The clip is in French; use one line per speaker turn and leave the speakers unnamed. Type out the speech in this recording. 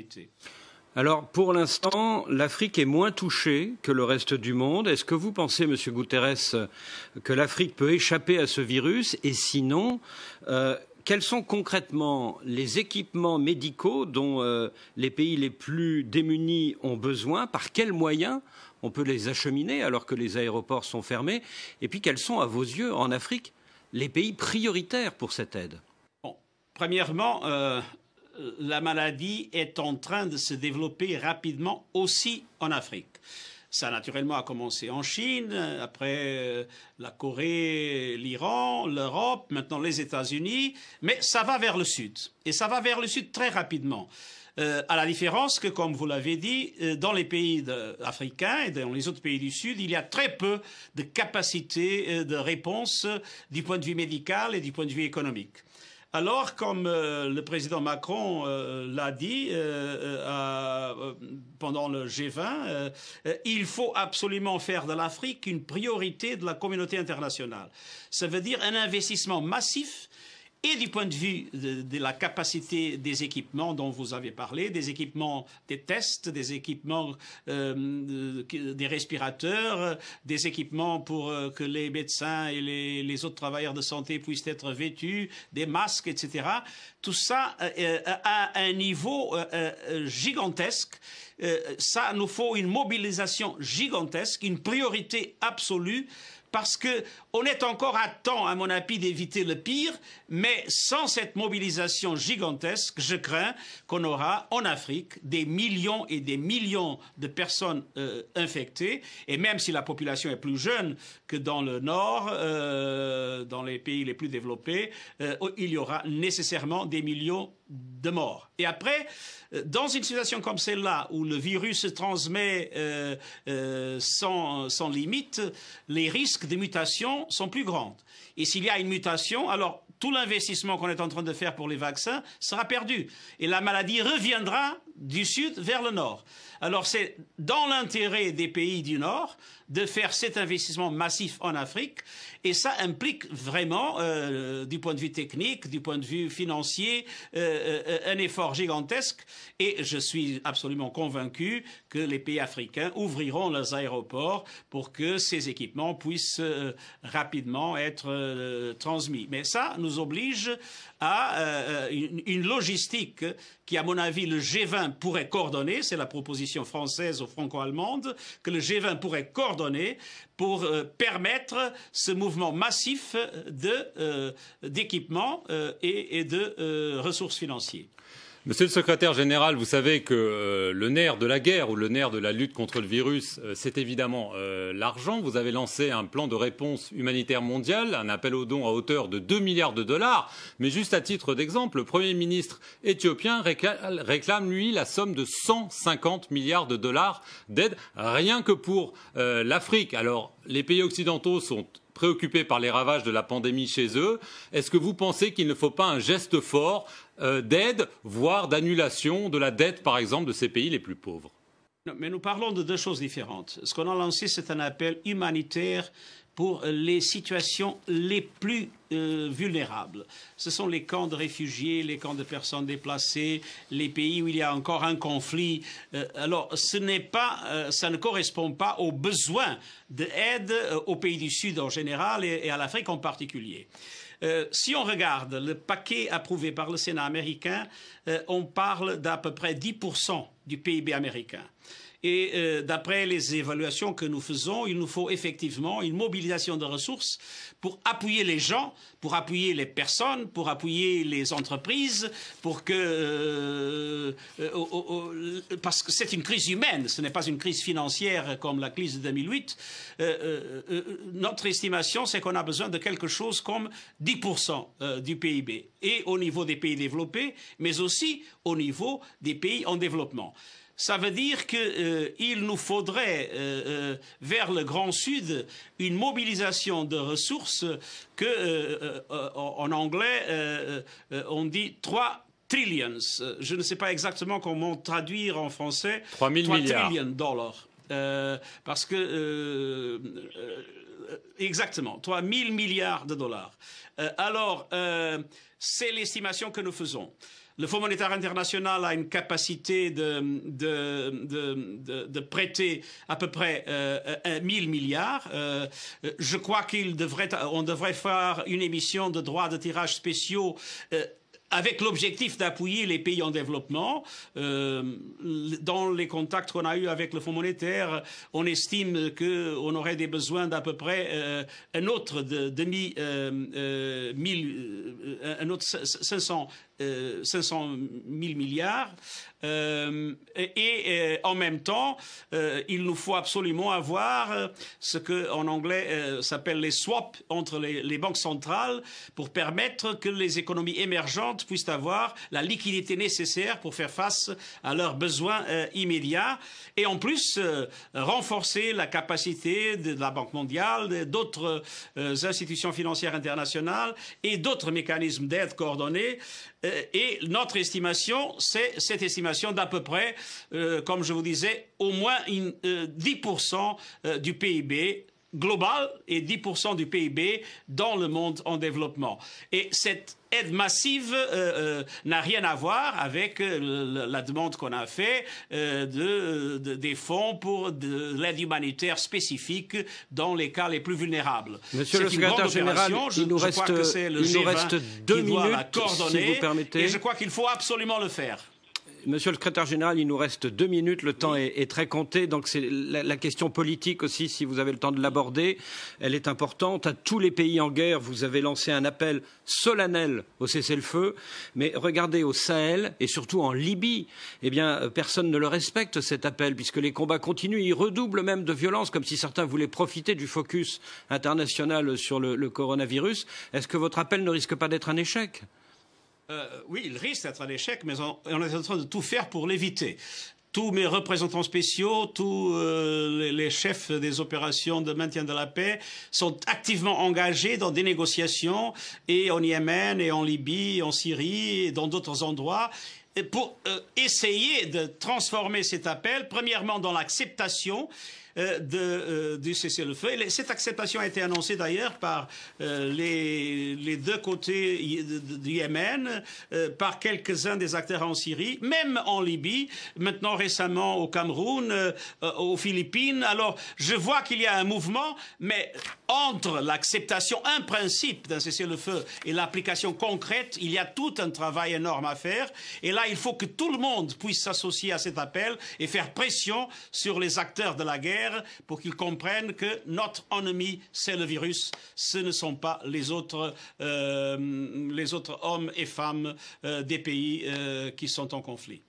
priorité.
Alors, pour l'instant, l'Afrique est moins touchée que le reste du monde. Est-ce que vous pensez, Monsieur Guterres, que l'Afrique peut échapper à ce virus? Et sinon, quels sont concrètement les équipements médicaux dont les pays les plus démunis ont besoin? Par quels moyens on peut les acheminer alors que les aéroports sont fermés? Et puis, quels sont, à vos yeux, en Afrique, les pays prioritaires pour cette aide?
Bon, premièrement, la maladie est en train de se développer rapidement aussi en Afrique. Ça, naturellement, a commencé en Chine, après la Corée, l'Iran, l'Europe, maintenant les États-Unis, mais ça va vers le sud. Et ça va vers le sud très rapidement. À la différence que, comme vous l'avez dit, dans les pays africains et dans les autres pays du Sud, il y a très peu de capacité de réponse du point de vue médical et du point de vue économique. Alors, comme le président Macron l'a dit pendant le G20, il faut absolument faire de l'Afrique une priorité de la communauté internationale. Ça veut dire un investissement massif et du point de vue de la capacité des équipements dont vous avez parlé, des équipements des tests, des équipements des respirateurs, des équipements pour que les médecins et les autres travailleurs de santé puissent être vêtus, des masques, etc. Tout ça à un niveau gigantesque. Ça nous faut une mobilisation gigantesque, une priorité absolue, parce qu'on est encore à temps, à mon avis, d'éviter le pire, mais sans cette mobilisation gigantesque, je crains qu'on aura en Afrique des millions et des millions de personnes infectées, et même si la population est plus jeune que dans le Nord, dans les pays les plus développés, il y aura nécessairement des millions de morts. Et après, dans une situation comme celle-là, où le virus se transmet sans limite, les risques de mutation sont plus grands. Et s'il y a une mutation, alors tout l'investissement qu'on est en train de faire pour les vaccins sera perdu. Et la maladie reviendra du sud vers le nord. Alors c'est dans l'intérêt des pays du nord de faire cet investissement massif en Afrique, et ça implique vraiment, du point de vue technique, du point de vue financier, un effort gigantesque, et je suis absolument convaincu que les pays africains ouvriront leurs aéroports pour que ces équipements puissent rapidement être transmis. Mais ça nous oblige à une logistique qui, à mon avis, le G20 pourrait coordonner. C'est la proposition française ou franco-allemande que le G20 pourrait coordonner pour permettre ce mouvement massif d'équipements et de ressources financières.
Monsieur le secrétaire général, vous savez que le nerf de la guerre ou le nerf de la lutte contre le virus, c'est évidemment l'argent. Vous avez lancé un plan de réponse humanitaire mondial, un appel aux dons à hauteur de 2 milliards de dollars. Mais juste à titre d'exemple, le Premier ministre éthiopien réclame, lui, la somme de 150 milliards de dollars d'aide, rien que pour l'Afrique. Alors, les pays occidentaux sont préoccupés par les ravages de la pandémie chez eux. Est-ce que vous pensez qu'il ne faut pas un geste fort d'aide, voire d'annulation de la dette, par exemple, de ces pays les plus pauvres?
Non, mais nous parlons de deux choses différentes. Ce qu'on a lancé, c'est un appel humanitaire pour les situations les plus vulnérables. Ce sont les camps de réfugiés, les camps de personnes déplacées, les pays où il y a encore un conflit. Alors, ça ne correspond pas aux besoins d'aide aux pays du Sud en général et à l'Afrique en particulier. Si on regarde le paquet approuvé par le Sénat américain, on parle d'à peu près 10% du PIB américain. Et d'après les évaluations que nous faisons, il nous faut effectivement une mobilisation de ressources pour appuyer les gens, pour appuyer les personnes, pour appuyer les entreprises, pour que parce que c'est une crise humaine, ce n'est pas une crise financière comme la crise de 2008. Notre estimation, c'est qu'on a besoin de quelque chose comme 10% du PIB, et au niveau des pays développés, mais aussi au niveau des pays en développement. Ça veut dire qu'il nous faudrait, vers le Grand Sud, une mobilisation de ressources que, en anglais, on dit 3 trillions. Je ne sais pas exactement comment traduire en français.
3 000 milliards.
Trillion dollars. Parce que, exactement, 3 000 milliards de dollars. Alors, c'est l'estimation que nous faisons. Le Fonds monétaire international a une capacité de prêter à peu près 1000 milliards. Je crois on devrait faire une émission de droits de tirage spéciaux avec l'objectif d'appuyer les pays en développement. Dans les contacts qu'on a eus avec le Fonds monétaire, on estime qu'on aurait des besoins d'à peu près un autre 500 000 milliards. En même temps, il nous faut absolument avoir ce qu'en anglais s'appelle les swaps entre les banques centrales pour permettre que les économies émergentes puissent avoir la liquidité nécessaire pour faire face à leurs besoins immédiats et en plus renforcer la capacité de la Banque mondiale, d'autres institutions financières internationales et d'autres mécanismes d'aide coordonnés. Et notre estimation, c'est cette estimation d'à peu près, comme je vous disais, au moins 10% du PIB global et 10% du PIB dans le monde en développement. Et cette aide massive n'a rien à voir avec la demande qu'on a fait des fonds pour de l'aide humanitaire spécifique dans les cas les plus vulnérables.
Monsieur le secrétaire général, il nous reste 2 minutes, si vous permettez.
Et je crois qu'il faut absolument le faire.
Monsieur le secrétaire général, il nous reste 2 minutes, le temps est très compté, donc c'est la question politique aussi, si vous avez le temps de l'aborder, elle est importante. À tous les pays en guerre, vous avez lancé un appel solennel au cessez-le-feu, mais regardez au Sahel et surtout en Libye, eh bien personne ne le respecte cet appel, puisque les combats continuent, ils redoublent même de violence, comme si certains voulaient profiter du focus international sur le coronavirus. Est-ce que votre appel ne risque pas d'être un échec ?
Oui, il risque d'être un échec, mais on est en train de tout faire pour l'éviter. Tous mes représentants spéciaux, tous les chefs des opérations de maintien de la paix sont activement engagés dans des négociations, et en Yémen, et en Libye, et en Syrie, et dans d'autres endroits, pour essayer de transformer cet appel, premièrement dans l'acceptation du cessez-le-feu. Et cette acceptation a été annoncée d'ailleurs par les deux côtés du Yémen, par quelques-uns des acteurs en Syrie, même en Libye, maintenant récemment au Cameroun, aux Philippines. Alors, je vois qu'il y a un mouvement, mais entre l'acceptation, un principe d'un cessez-le-feu et l'application concrète, il y a tout un travail énorme à faire. Et là, il faut que tout le monde puisse s'associer à cet appel et faire pression sur les acteurs de la guerre pour qu'ils comprennent que notre ennemi, c'est le virus. Ce ne sont pas les autres hommes et femmes des pays qui sont en conflit.